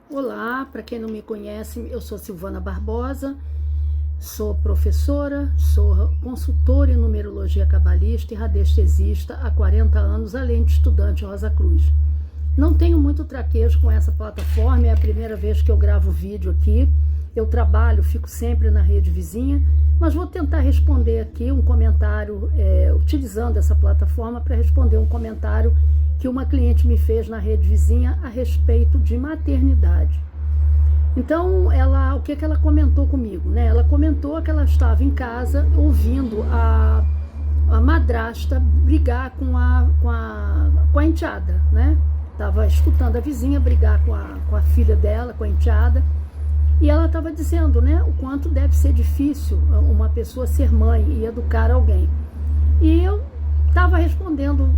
Olá, para quem não me conhece, eu sou Silvana Barbosa, sou professora, sou consultora em numerologia cabalista e radiestesista há 40 anos, além de estudante Rosa Cruz. Não tenho muito traquejo com essa plataforma, é a primeira vez que eu gravo vídeo aqui. Eu trabalho, fico sempre na rede vizinha, mas vou tentar responder aqui um comentário, utilizando essa plataforma para responder um comentário que uma cliente me fez na rede vizinha a respeito de maternidade. Então, o que ela comentou comigo? Né? Ela comentou que ela estava em casa ouvindo a madrasta brigar com a enteada, né? Estava escutando a vizinha brigar com a filha dela, com a enteada, e ela estava dizendo, né, o quanto deve ser difícil uma pessoa ser mãe e educar alguém. E eu estava respondendo,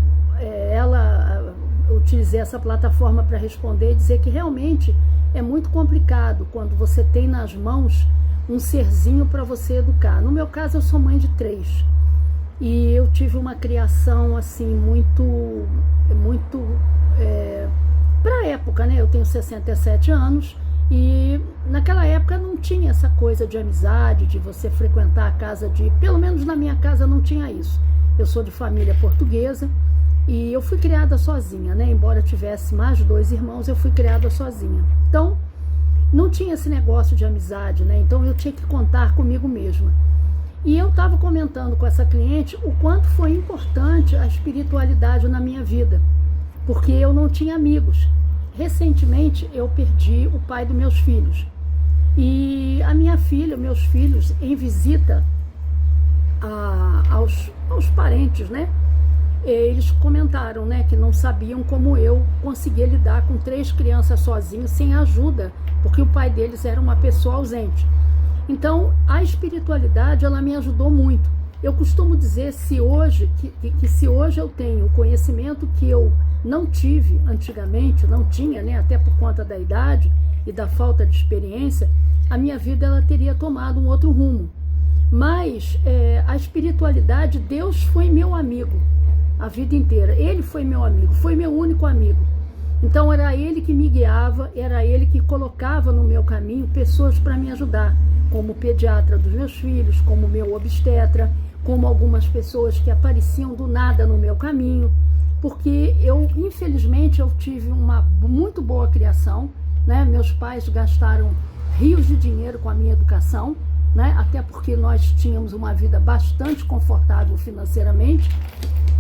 utilizei essa plataforma para responder e dizer que realmente é muito complicado quando você tem nas mãos um serzinho para você educar. No meu caso, eu sou mãe de 3 e eu tive uma criação assim muito para a época, né? Eu tenho 67 anos e naquela época não tinha essa coisa de amizade, de você frequentar a casa pelo menos na minha casa não tinha isso. Eu sou de família portuguesa e eu fui criada sozinha, né? Embora tivesse mais 2 irmãos, eu fui criada sozinha. Então, não tinha esse negócio de amizade, né? Então eu tinha que contar comigo mesma. E eu estava comentando com essa cliente o quanto foi importante a espiritualidade na minha vida, porque eu não tinha amigos. Recentemente eu perdi o pai dos meus filhos. E a minha filha, meus filhos, em visita aos parentes, né? Eles comentaram, né, que não sabiam como eu conseguia lidar com 3 crianças sozinho, sem ajuda, porque o pai deles era uma pessoa ausente. Então, a espiritualidade, ela me ajudou muito. Eu costumo dizer se hoje eu tenho o conhecimento que eu não tive antigamente, não tinha, né, até por conta da idade e da falta de experiência, a minha vida ela teria tomado um outro rumo. Mas a espiritualidade, Deus foi meu amigo a vida inteira. Ele foi meu amigo, foi meu único amigo. Então era ele que me guiava, era ele que colocava no meu caminho pessoas para me ajudar, como o pediatra dos meus filhos, como o meu obstetra, como algumas pessoas que apareciam do nada no meu caminho, porque infelizmente, eu tive uma muito boa criação, né? Meus pais gastaram rios de dinheiro com a minha educação, né? Até porque nós tínhamos uma vida bastante confortável financeiramente.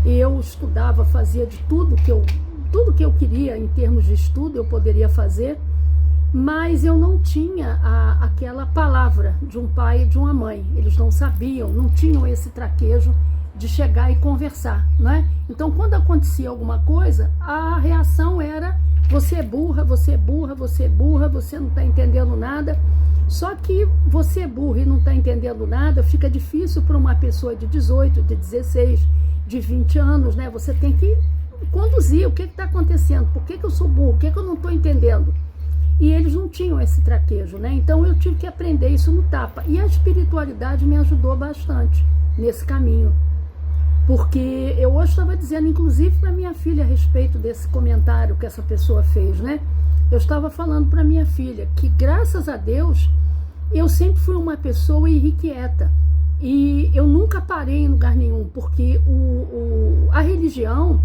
Eu estudava, fazia de tudo que eu queria em termos de estudo, eu poderia fazer, mas eu não tinha aquela palavra de um pai e de uma mãe. Eles não sabiam, não tinham esse traquejo de chegar e conversar, né? Então, quando acontecia alguma coisa, a reação era: você é burra, você é burra, você é burra, você não está entendendo nada. Só que você é burra e não está entendendo nada, fica difícil para uma pessoa de 18, de 16, de 20 anos, né? Você tem que conduzir o que está acontecendo, por que eu sou burro, o que eu não estou entendendo. E eles não tinham esse traquejo, né? Então eu tive que aprender isso no tapa. E a espiritualidade me ajudou bastante nesse caminho. Porque eu hoje estava dizendo, inclusive para minha filha, a respeito desse comentário que essa pessoa fez, né? Eu estava falando para minha filha que, graças a Deus, eu sempre fui uma pessoa irrequieta. E eu nunca parei em lugar nenhum, porque a religião,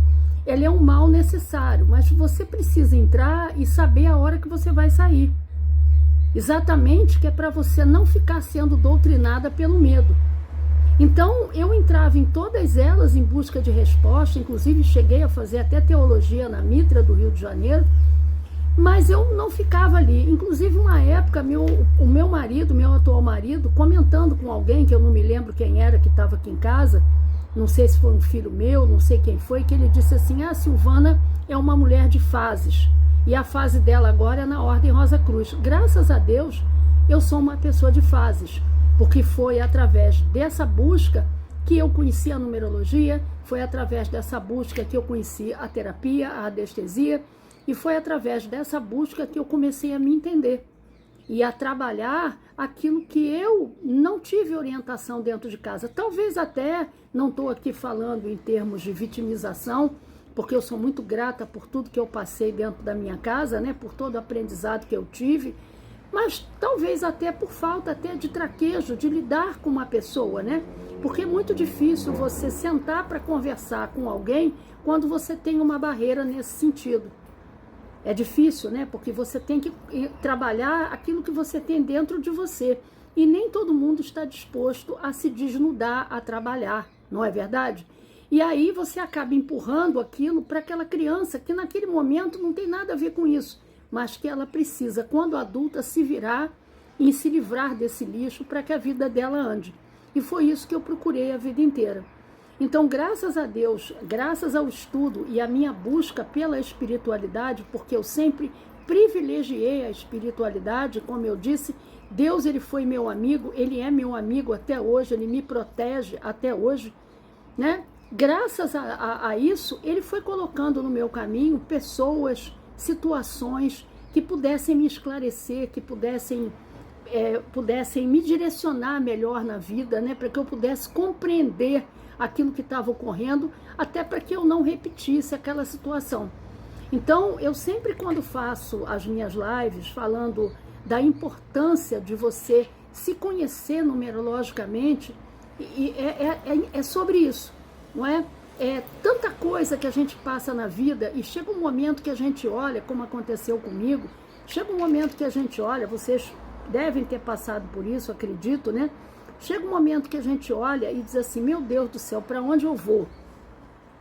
ela é um mal necessário, mas você precisa entrar e saber a hora que você vai sair. Exatamente, que é para você não ficar sendo doutrinada pelo medo. Então, eu entrava em todas elas em busca de resposta, inclusive cheguei a fazer até teologia na Mitra do Rio de Janeiro, mas eu não ficava ali. Inclusive, uma época, o meu marido, meu atual marido, comentando com alguém, que eu não me lembro quem era, que estava aqui em casa, não sei se foi um filho meu, não sei quem foi, que ele disse assim: a Silvana é uma mulher de fases, e a fase dela agora é na Ordem Rosa Cruz. Graças a Deus, eu sou uma pessoa de fases, porque foi através dessa busca que eu conheci a numerologia, foi através dessa busca que eu conheci a terapia, a radiestesia, e foi através dessa busca que eu comecei a me entender e a trabalhar aquilo que eu não tive orientação dentro de casa. Talvez até, não estou aqui falando em termos de vitimização, porque eu sou muito grata por tudo que eu passei dentro da minha casa, né, por todo o aprendizado que eu tive, mas talvez até por falta até de traquejo, de lidar com uma pessoa, né, porque é muito difícil você sentar para conversar com alguém quando você tem uma barreira nesse sentido. É difícil, né, porque você tem que trabalhar aquilo que você tem dentro de você, e nem todo mundo está disposto a se desnudar, a trabalhar, não é verdade? E aí você acaba empurrando aquilo para aquela criança que naquele momento não tem nada a ver com isso, mas que ela precisa, quando adulta, se virar e se livrar desse lixo para que a vida dela ande. E foi isso que eu procurei a vida inteira. Então, graças a Deus, graças ao estudo e à minha busca pela espiritualidade, porque eu sempre privilegiei a espiritualidade, como eu disse, Deus, ele foi meu amigo, ele é meu amigo até hoje, ele me protege até hoje, né? Graças a isso, ele foi colocando no meu caminho pessoas, situações que pudessem me esclarecer, que pudessem me direcionar melhor na vida, né? Para que eu pudesse compreender aquilo que estava ocorrendo, até para que eu não repetisse aquela situação. Então, eu sempre, quando faço as minhas lives falando da importância de você se conhecer numerologicamente, é sobre isso, não é? É tanta coisa que a gente passa na vida e chega um momento que a gente olha, como aconteceu comigo, chega um momento que a gente olha, vocês devem ter passado por isso, acredito, né? Chega um momento que a gente olha e diz assim, meu Deus do céu, para onde eu vou?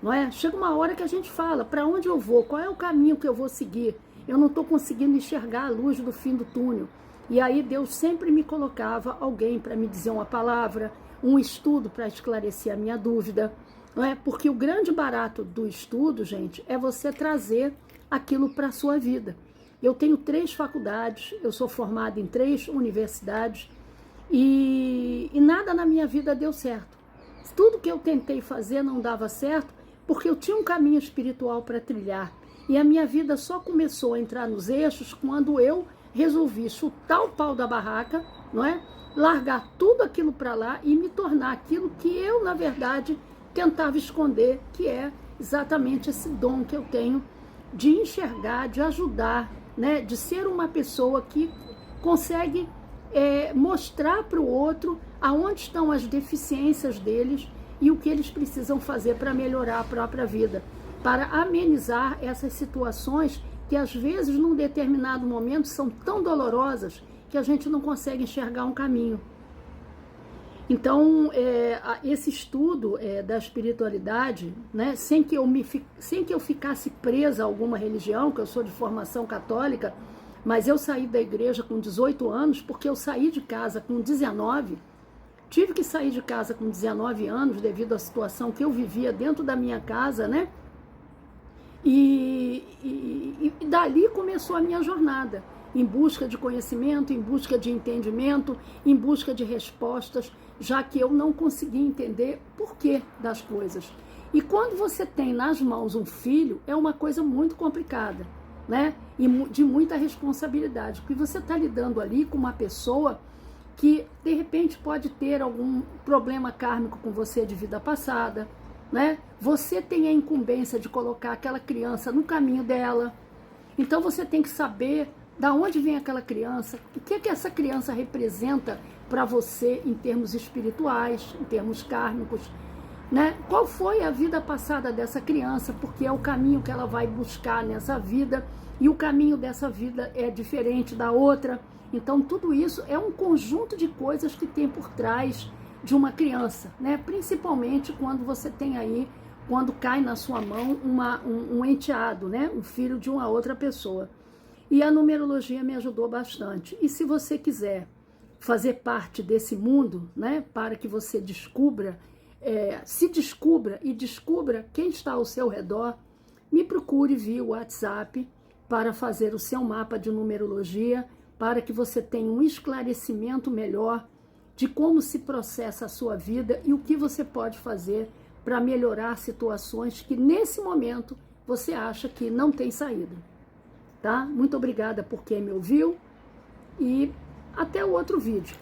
Não é? Chega uma hora que a gente fala, para onde eu vou? Qual é o caminho que eu vou seguir? Eu não estou conseguindo enxergar a luz do fim do túnel. E aí Deus sempre me colocava alguém para me dizer uma palavra, um estudo para esclarecer a minha dúvida. Não é? Porque o grande barato do estudo, gente, é você trazer aquilo para a sua vida. Eu tenho 3 faculdades, eu sou formada em 3 universidades, e nada na minha vida deu certo. Tudo que eu tentei fazer não dava certo, porque eu tinha um caminho espiritual para trilhar. E a minha vida só começou a entrar nos eixos quando eu resolvi chutar o pau da barraca, não é? Largar tudo aquilo para lá e me tornar aquilo que eu, na verdade, tentava esconder, que é exatamente esse dom que eu tenho de enxergar, de ajudar, né? De ser uma pessoa que consegue mostrar para o outro aonde estão as deficiências deles e o que eles precisam fazer para melhorar a própria vida, para amenizar essas situações que às vezes num determinado momento são tão dolorosas que a gente não consegue enxergar um caminho. Então, esse estudo da espiritualidade, né, sem que eu ficasse presa a alguma religião, que eu sou de formação católica, mas eu saí da igreja com 18 anos, porque eu saí de casa com 19, tive que sair de casa com 19 anos devido à situação que eu vivia dentro da minha casa, né? E dali começou a minha jornada, em busca de conhecimento, em busca de entendimento, em busca de respostas, já que eu não conseguia entender porquê das coisas. E quando você tem nas mãos um filho, é uma coisa muito complicada, né? E de muita responsabilidade, porque você está lidando ali com uma pessoa que de repente pode ter algum problema kármico com você de vida passada, né? Você tem a incumbência de colocar aquela criança no caminho dela, então você tem que saber da onde vem aquela criança, o que essa criança representa para você em termos espirituais, em termos kármicos, né? Qual foi a vida passada dessa criança, porque é o caminho que ela vai buscar nessa vida, e o caminho dessa vida é diferente da outra. Então tudo isso é um conjunto de coisas que tem por trás de uma criança, né? Principalmente quando você tem aí, quando cai na sua mão um enteado, né? Um filho de uma outra pessoa. E a numerologia me ajudou bastante. E se você quiser fazer parte desse mundo, né? Para que você descubra, se descubra e descubra quem está ao seu redor, me procure via WhatsApp para fazer o seu mapa de numerologia, para que você tenha um esclarecimento melhor de como se processa a sua vida e o que você pode fazer para melhorar situações que nesse momento você acha que não tem saída. Tá? Muito obrigada por quem me ouviu e até o outro vídeo.